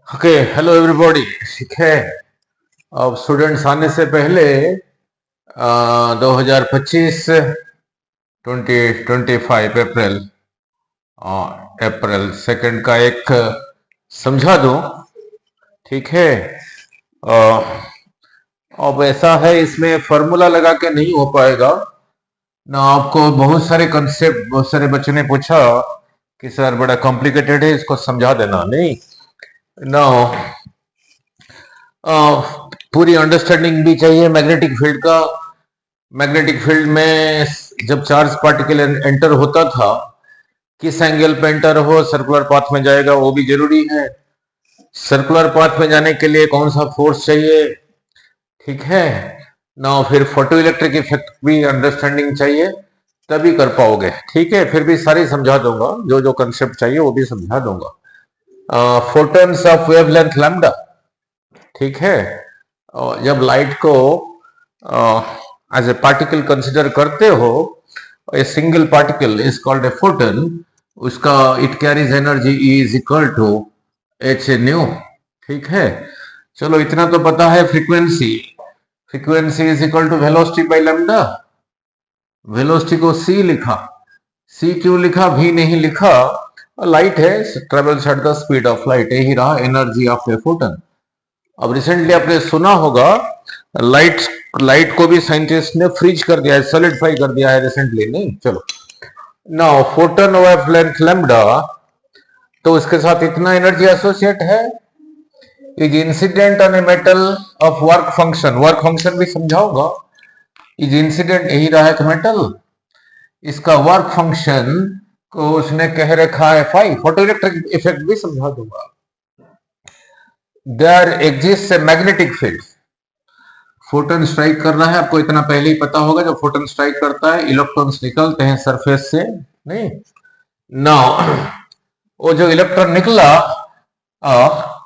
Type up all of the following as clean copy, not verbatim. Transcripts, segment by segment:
Okay, hello everybody. ठीक है। अब स्टूडेंट्स आने से पहले 2025 2025 अप्रैल सेकंड का एक समझा दूं। ठीक है। अ, अब ऐसा है, इसमें फॉर्मूला लगा के नहीं हो पाएगा ना। आपको बहुत सारे कंसेप्ट, बहुत सारे बच्चों ने पूछा कि सर बड़ा कॉम्प्लिकेटेड है, इसको समझा देना। नहीं ना, पूरी अंडरस्टैंडिंग भी चाहिए मैग्नेटिक फील्ड का। मैग्नेटिक फील्ड में जब चार्ज पार्टिकल एंटर होता था, किस एंगल पे एंटर हो, सर्कुलर पाथ में जाएगा, वो भी जरूरी है। सर्कुलर पाथ में जाने के लिए कौन सा फोर्स चाहिए, ठीक है ना। फिर फोटो इलेक्ट्रिक इफेक्ट भी अंडरस्टैंडिंग चाहिए, तभी कर पाओगे। ठीक है, फिर भी सारी समझा दूंगा, जो जो कंसेप्ट चाहिए वो भी समझा दूंगा। Photons of wavelength lambda. ठीक है। जब लाइट को एज ए पार्टिकल कंसिडर करते हो, a single particle is called a Foton. उसका it carries energy E is equal to H new. ठीक है, चलो इतना तो पता है। Frequency, frequency is equal to velocity by lambda. Velocity को सी लिखा, सी क्यों लिखा, भी नहीं लिखा। लाइट है, travels at the speed of light, यही रहा एनर्जी ऑफ ए फोटन। अब रिसेंटली आपने सुना होगा, लाइट लाइट को भी साइंटिस्ट ने फ्रीज कर दिया है, सॉलिडिफाई कर दिया है रिसेंटली। नहीं, चलो नाउ फोटन वेवलेंथ लैम्डा, तो उसके साथ इतना एनर्जी एसोसिएट है, is incident on a metal of work function. Work function भी समझाऊंगा। इज इंसिडेंट, यही रहा है मेटल, इसका वर्क फंक्शन को उसने कह रखा है फाई। फोटो इलेक्ट्रिक इफेक्ट भी समझा दूंगा। There exist a magnetic field. Photon strike कर रहा है, आपको इतना पहले ही पता होगा। जब फोटन स्ट्राइक करता है, इलेक्ट्रॉन्स निकलते हैं सरफेस से। नहीं नाउ, वो जो इलेक्ट्रॉन निकला,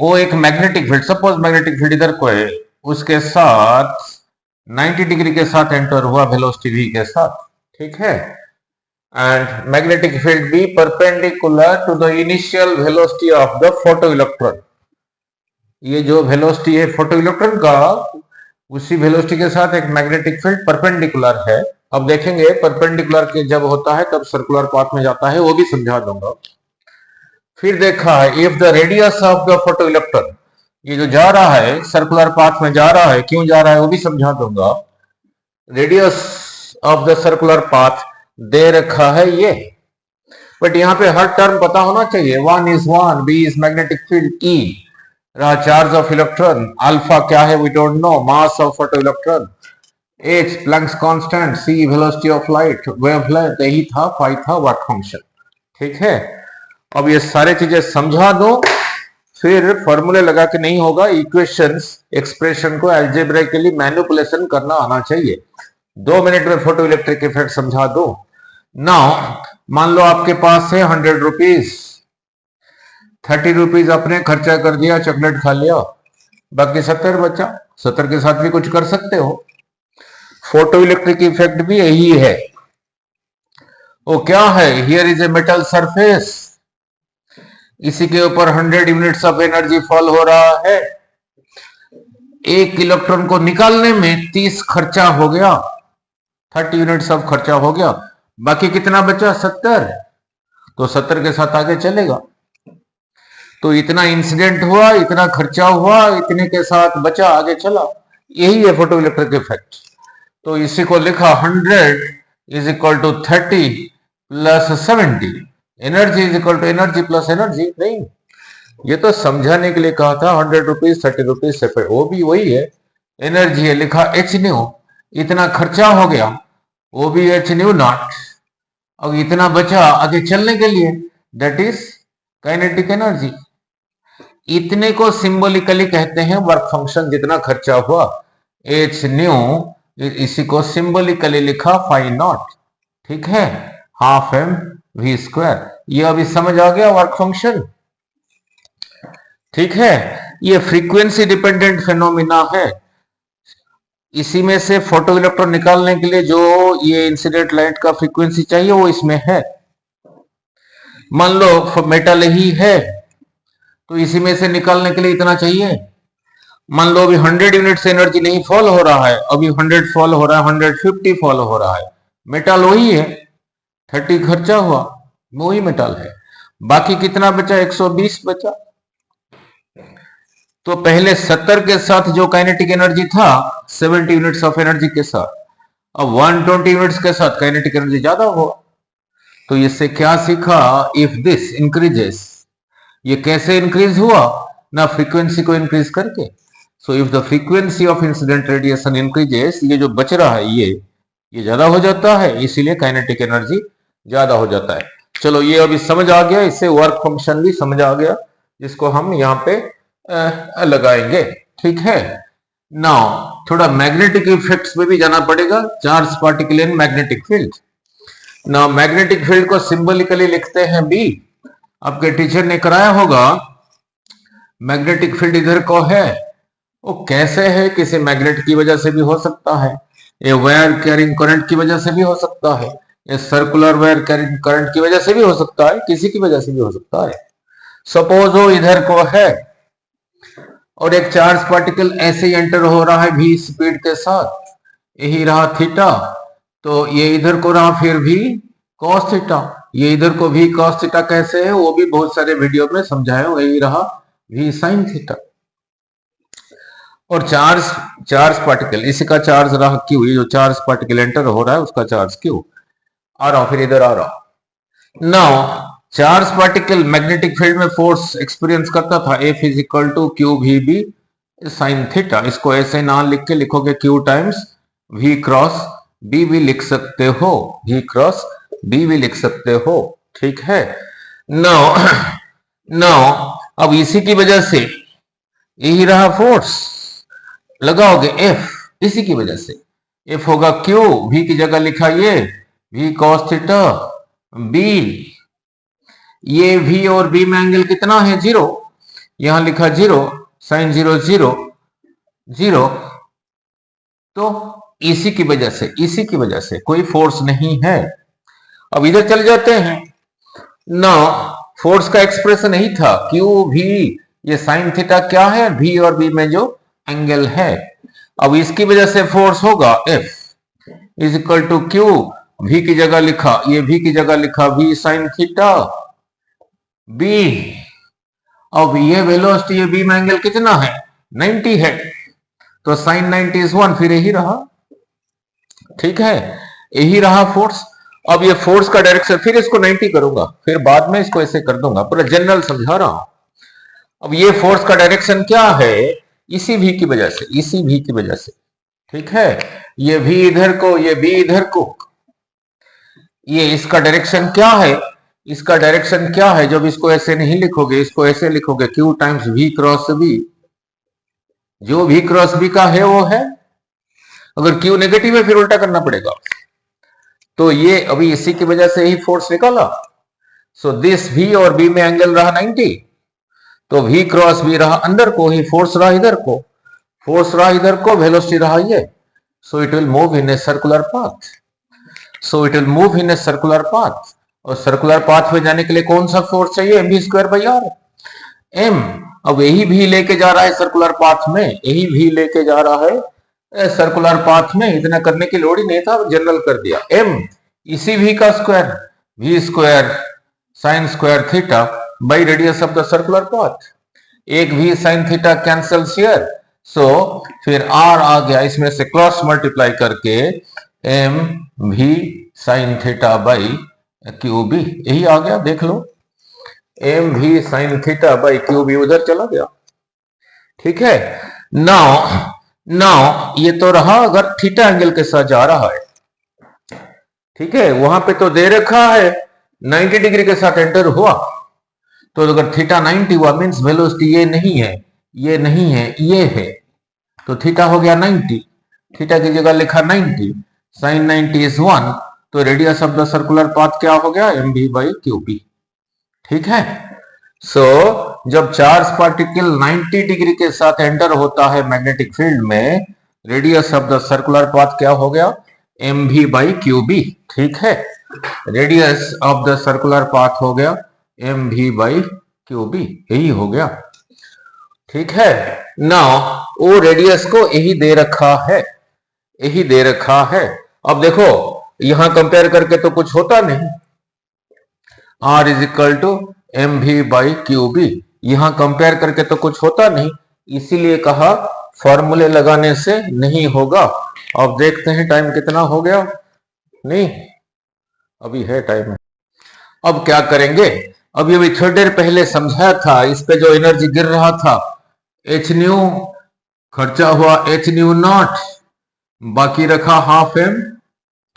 वो एक magnetic field, suppose magnetic field इधर को है, उसके साथ 90 डिग्री के साथ एंटर हुआ वेलोसिटी v के साथ। ठीक है, and magnetic field be perpendicular to the initial velocity of the photoelectron. ये जो वेलोसिटी है फोटो इलेक्ट्रॉन का, उसी वेलोसिटी के साथ एक मैग्नेटिक फील्ड परपेंडिकुलर है। अब देखेंगे परपेंडिकुलर के जब होता है तब सर्कुलर पाथ में जाता है, वो भी समझा दूंगा। फिर देखा है, if the radius of the photoelectron, ये जो जा रहा है सर्कुलर पाथ में जा रहा है, क्यों जा रहा है वो भी समझा दूंगा। Radius of the circular path दे रखा है ये, बट यहां पे हर टर्म पता होना चाहिए। One is one, B is magnetic field, e रहा चार्ज ऑफ इलेक्ट्रॉन, अल्फा क्या है we don't know, mass of photo electron, h Planck's constant, c velocity of light, wavelength, यही था, फाई था वर्क फंक्शन। ठीक है, अब ये सारे चीजें समझा दो, फिर फॉर्मूले लगा के नहीं होगा। इक्वेशंस, एक्सप्रेशन को एल्जेब्रिकली मैनिपुलेशन करना आना चाहिए। 2 मिनट में फोटो इलेक्ट्रिक इफेक्ट समझा दो। नाउ मान लो आपके पास है 100 रुपीज, 30 रुपीज अपने खर्चा कर दिया, चॉकलेट खा लिया, बाकी 70 बचा। 70 के साथ भी कुछ कर सकते हो। फोटो इलेक्ट्रिक इफेक्ट भी यही है। वो क्या है, here is a metal surface, इसी के ऊपर 100 यूनिट्स ऑफ एनर्जी फॉल हो रहा है। एक इलेक्ट्रॉन को निकालने में 30 खर्चा हो गया, 30 यूनिट्स ऑफ खर्चा हो गया, बाकी कितना बचा, 70। तो 70 के साथ आगे चलेगा। तो इतना इंसिडेंट हुआ, इतना खर्चा हुआ, इतने के साथ बचा, आगे चला। यही है फोटो इलेक्ट्रिक इफेक्ट। तो इसी को लिखा 100 is equal to 30 plus 70, energy is equal to energy plus energy. नहीं, ये तो समझाने के लिए कहा था। 100 रुपीज 30 रुपीज सेपरेट, वो भी वही है, एनर्जी है, लिखा एच न्यू। इतना खर्चा हो गया, वो भी एच न्यू नॉट। अब इतना बचा आगे चलने के लिए, दैट इज काइनेटिक एनर्जी। इतने को सिंबॉलिकली कहते हैं वर्क फंक्शन, जितना खर्चा हुआ एच न्यू, इसी को सिंबॉलिकली लिखा फाई नॉट। ठीक है, हाफ एम वी स्क्वायर। ये अभी समझ आ गया वर्क फंक्शन। ठीक है, ये फ्रीक्वेंसी डिपेंडेंट फेनोमिना है। इसी में से फोटो इलेक्ट्रॉन निकालने के लिए जो ये इंसिडेंट लाइट का फ्रीक्वेंसी चाहिए वो इसमें है। मान लो मेटल ही है, तो इसी में से निकालने के लिए इतना चाहिए। मान लो अभी 100 यूनिट से एनर्जी नहीं फॉल हो रहा है, अभी 100 फॉल हो रहा है, 150 फॉल हो रहा है, मेटल वही है, 30 खर्चा हुआ, वही मेटल है। बाकी कितना बचा? 120 बचा। तो पहले 70 के साथ जो काइनेटिक एनर्जी था 70 यूनिट्स ऑफ एनर्जी के साथ, अब 120 यूनिट्स के साथ काइनेटिक एनर्जी ज्यादा हुआ। तो इससे क्या सीखा? इफ दिस इंक्रीजेस, ये कैसे इंक्रीज हुआ? ना फ्रीक्वेंसी को इंक्रीज करके। So if the frequency of incident radiation increases, ये जो बच रहा है ये ज्यादा हो जाता है, इसीलिए काइनेटिक एनर्जी ज्यादा हो जाता है। चलो ये अभी समझ आ गया, इससे वर्क फंक्शन भी समझ आ गया, जिसको हम यहाँ पे लगाएंगे। ठीक है। नाउ थोड़ा मैग्नेटिक इफेक्ट्स में भी जाना पड़ेगा, charge particle in magnetic field. Now magnetic field को सिंबलिकली लिखते हैं बी। आपके टीचर ने कराया होगा। मैग्नेटिक फील्ड इधर को है, वो कैसे है? किसी मैग्नेट की वजह से भी हो सकता है, ये वायर कैरिंग करंट की वजह से भी हो सकता है, ये सर्कुलर वायर कैरिंग करंट की वजह से भी हो सकता है, किसी की वजह से भी हो सकता है। सपोज वो इधर को है और एक चार्ज पार्टिकल ऐसे ही एंटर हो रहा है v स्पीड के साथ, यही रहा थीटा, तो ये इधर को रहा फिर v cos थीटा, ये इधर को v cos थीटा कैसे है वो भी बहुत सारे वीडियो में समझाया, यही रहा v sin थीटा। और चार्ज पार्टिकल, इसी का चार्ज रहा क्यू, ये जो चार्ज पार्टिकल एंटर हो रहा है उसका चार्ज क्यू आ रहा, फिर इधर आ रहा। Now charge particle magnetic field में फोर्स एक्सपीरियंस करता था, F is equal to q v b sine theta. इसको ऐसे ना लिख के लिखोगे Q times V cross B भी लिख सकते हो, V क्रॉस B भी लिख सकते हो। ठीक है। नाउ अब इसी की वजह से यही रहा फोर्स, लगाओगे F, इसी की वजह से F होगा Q, V की जगह लिखा ये V cos थीटा, B, ये V और B में एंगल कितना है? 0, यहां लिखा 0, साइन 0 0 0, तो इसी की वजह से कोई फोर्स नहीं है। अब इधर चल जाते हैं ना, फोर्स का एक्सप्रेशन यही था क्यू भी, ये साइन थीटा क्या है? V और B में जो एंगल है। अब इसकी वजह से फोर्स होगा F is equal to q, V की जगह लिखा, ये V की जगह लिखा V साइन थीटा B। अब ये वेलोसिटी, ये B में एंगल कितना है? 90 है, तो साइन 90 इज 1, फिर यही रहा। ठीक है, यही रहा फोर्स। अब ये फोर्स का डायरेक्शन, फिर इसको 90 करूंगा, फिर बाद में इसको ऐसे कर दूंगा, पूरा जनरल समझा रहा हूं। अब ये फोर्स का डायरेक्शन क्या है? इसी V की वजह से, इसी V की वजह से। ठीक है, ये V इधर को, ये B इधर को, ये इसका डायरेक्शन क्या है? इसका डायरेक्शन क्या है? जब इसको ऐसे नहीं लिखोगे, इसको ऐसे लिखोगे Q times V cross B, जो V क्रॉस B का है वो है, अगर Q नेगेटिव है फिर उल्टा करना पड़ेगा। तो ये अभी इसी की वजह से ही फोर्स निकाला। सो दिस V और B में एंगल रहा 90, तो V क्रॉस B रहा अंदर को ही, फोर्स रहा इधर को, फोर्स रहा इधर को, वेलोसिटी रहा ये। So it will move in a circular path, so it will move in a circular path. और सर्कुलर पाथ में जाने के लिए कौन सा फोर्स चाहिए? mv square by r, m। अब यही भी लेके जा रहा है सर्कुलर पाथ में, यही भी लेके जा रहा है सर्कुलर पाथ में, इतना करने की लोड़ ही नहीं था, जनरल कर दिया। m इसी v का square, v square sine square theta by radius of the circular path. एक v sine theta cancels here, so फिर r आ गया, इसमें से क्रॉस मल्टीप्लाई करके m v sine theta by q B, यही आ गया, देख लो, एम भी sine theta by q B उधर चला गया। ठीक है। नाउ ये तो रहा अगर थीटा एंगल के साथ जा रहा है। ठीक है, वहां पे तो दे रखा है 90 डिग्री के साथ एंटर हुआ, तो अगर थीटा 90 हुआ मीन्स वेलोसिटी ये नहीं है, ये नहीं है, ये है, तो थीटा हो गया 90, थीटा की जगह लिखा 90, साइन 90 इज 1, तो radius of the circular path क्या हो गया? M b by q b. ठीक है। सो जब चार्ज पार्टिकल 90 डिग्री के साथ एंटर होता है मैग्नेटिक फील्ड में, radius of the circular path क्या हो गया? एम भी बाई क्यू बी। ठीक है, radius of the circular path हो गया एम भी बाई QB, यही हो गया। ठीक है, नाउ ओ रेडियस को यही दे रखा है, यही दे रखा है। अब देखो यहां कंपेयर करके तो कुछ होता नहीं, R is equal to m v by q b, यहां कंपेयर करके तो कुछ होता नहीं, इसीलिए कहा फॉर्मूले लगाने से नहीं होगा। अब देखते हैं टाइम कितना हो गया, नहीं अभी है टाइम। अब क्या करेंगे, अभी अभी थोड़ी देर पहले समझाया था, इस पे जो एनर्जी गिर रहा था एच न्यू, खर्चा हुआ एच न्यू नॉट, बाकी रखा हाफ एम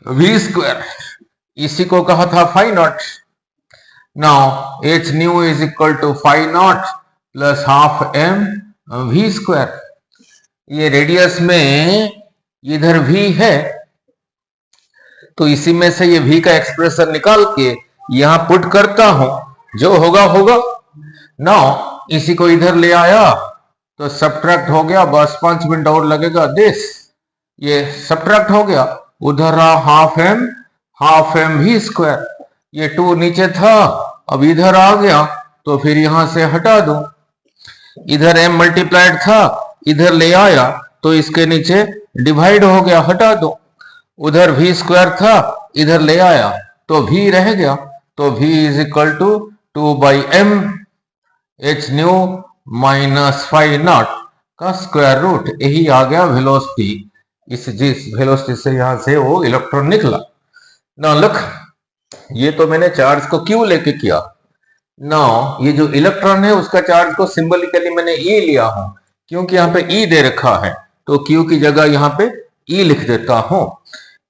वी स्क्वायर, इसी को कहा था phi nought. Now h nu is equal to phi nought plus half m v square. ये रेडियस में इधर v है, तो इसी में से ये v का एक्सप्रेशन निकाल के यहां पुट करता हूं, जो होगा होगा। नाउ इसी को इधर ले आया तो सब्ट्रैक्ट हो गया, बस 5 मिनट और लगेगा, दिस ये सब्ट्रैक्ट हो गया, उधर रहा हाफ एम वी स्क्वायर, ये 2 नीचे था अब इधर आ गया तो फिर यहां से हटा दो, इधर m मल्टीप्लाइड था इधर ले आया तो इसके नीचे डिवाइड हो गया, हटा दो, उधर v स्क्वायर था इधर ले आया तो v रह गया, तो v is equal to 2 by M H nu minus phi not का स्क्वायर रूट, यही आ गया वेलोसिटी, इस जिस वेलोसिटी से यहां से वो इलेक्ट्रॉन निकला। ना लुक, ये तो मैंने चार्ज को क्यू लेके किया, नाउ ये जो इलेक्ट्रॉन है उसका चार्ज को सिंबलिकली मैंने ई लिया हूं, क्योंकि यहाँ पे ई दे रखा है तो क्यू की जगह यहाँ पे ई लिख देता हूं,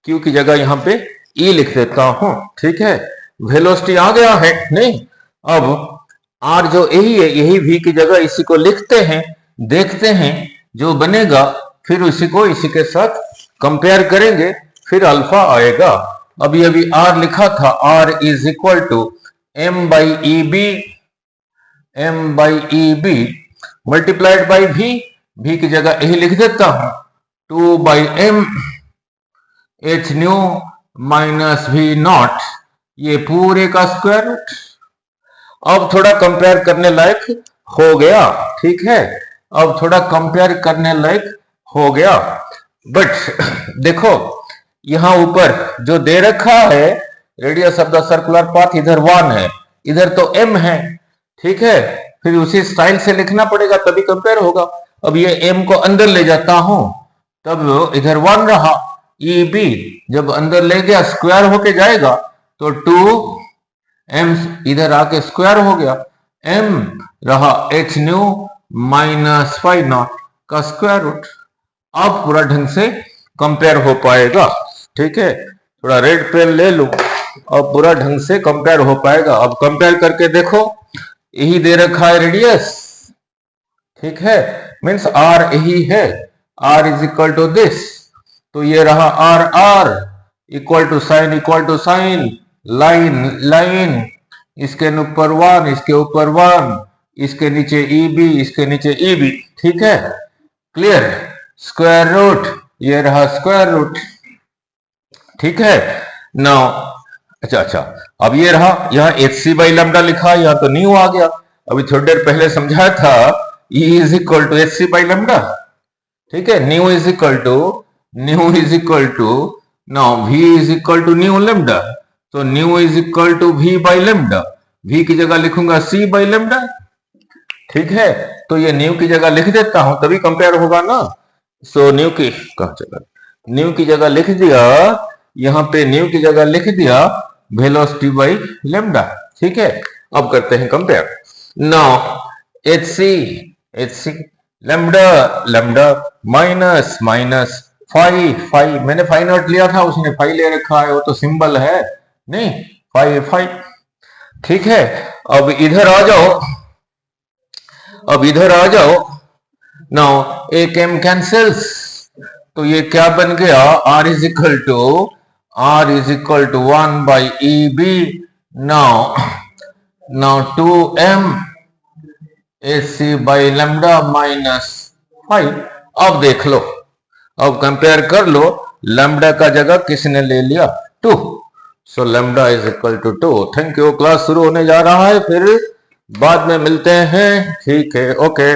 क्यू की जगह यहाँ पे ई लिख देता हूं। ठीक है, वेलोसिटी आ गया है, नहीं अब आर जो यही है, यही वी की जगह इसी को लिखते हैं, देखते हैं जो बनेगा, फिर इसी को इसी के साथ कंपेयर करेंगे, फिर अल्फा आएगा। अभी अभी आर लिखा था, R is equal to M by E B multiplied by V की जगह यही लिख देता हूं, 2 by M H nu minus V naught, ये पूरे का स्क्वायर रूट। अब थोड़ा कंपेयर करने लायक हो गया, ठीक है, अब थोड़ा कंपेयर करने लायक हो गया, बट देखो यहां ऊपर जो दे रखा है radius of the circular path, इधर 1 है, इधर तो m है, ठीक है, फिर उसी स्टाइल से लिखना पड़ेगा तभी कंपेयर होगा। अब ये m को अंदर ले जाता हूं तब इधर 1 रहा, ई बी जब अंदर ले गया स्क्वायर होके जाएगा तो 2m इधर आके स्क्वायर हो गया, m रहा h nu minus phi not का स्क्वायर रूट। अब पूरा ढंग से कंपेयर हो पाएगा, ठीक है, थोड़ा रेड पेन ले लूं, अब पूरा ढंग से कंपेयर हो पाएगा। अब कंपेयर करके देखो, यही दे रखा है रेडियस, ठीक है, मीन्स आर यही है, R is equal to this, तो ये रहा R, R equal to sine, line, इसके ऊपर 1, इसके ऊपर 1, इसके नीचे ई बी, इसके नीचे ई बी, ठीक है, क्लियर। स्क्वायर रूट, ये रहा स्क्वायर रूट, ठीक है। नाउ अच्छा, अब ये रहा, यहाँ एच सी बाई लैम्डा लिखा, यहाँ तो न्यू आ गया, अभी थोड़ी देर पहले समझाया था E is equal to h C by lambda, ठीक है, nu is equal to now V is equal to nu lambda, तो nu is equal to V by lambda, V की जगह लिखूंगा C बाई लैम्डा, ठीक है, तो ये न्यू की जगह लिख देता हूं तभी कंपेयर होगा ना। सो न्यू की कहां चला, न्यू की जगह लिख दिया, यहां पे न्यू की जगह लिख दिया वेलोसिटी बाई लैम्डा, ठीक है। अब करते हैं compare. Now H C lambda minus phi, मैंने फाई नॉट लिया था, उसने फाई ले रखा है, वो तो सिंबल है, नहीं फाई, ठीक है। अब इधर आ जाओ, नाउ एक m कैंसिल्स, तो ये क्या बन गया, R is equal to 1 by E B, now 2m H C by lambda minus phi. अब देख लो, अब कंपेयर कर लो, लैम्डा का जगह किसने ले लिया, 2, so lambda is equal to 2। Thank you, class शुरू होने जा रहा है, फिर बाद में मिलते हैं, ठीक है, ओके।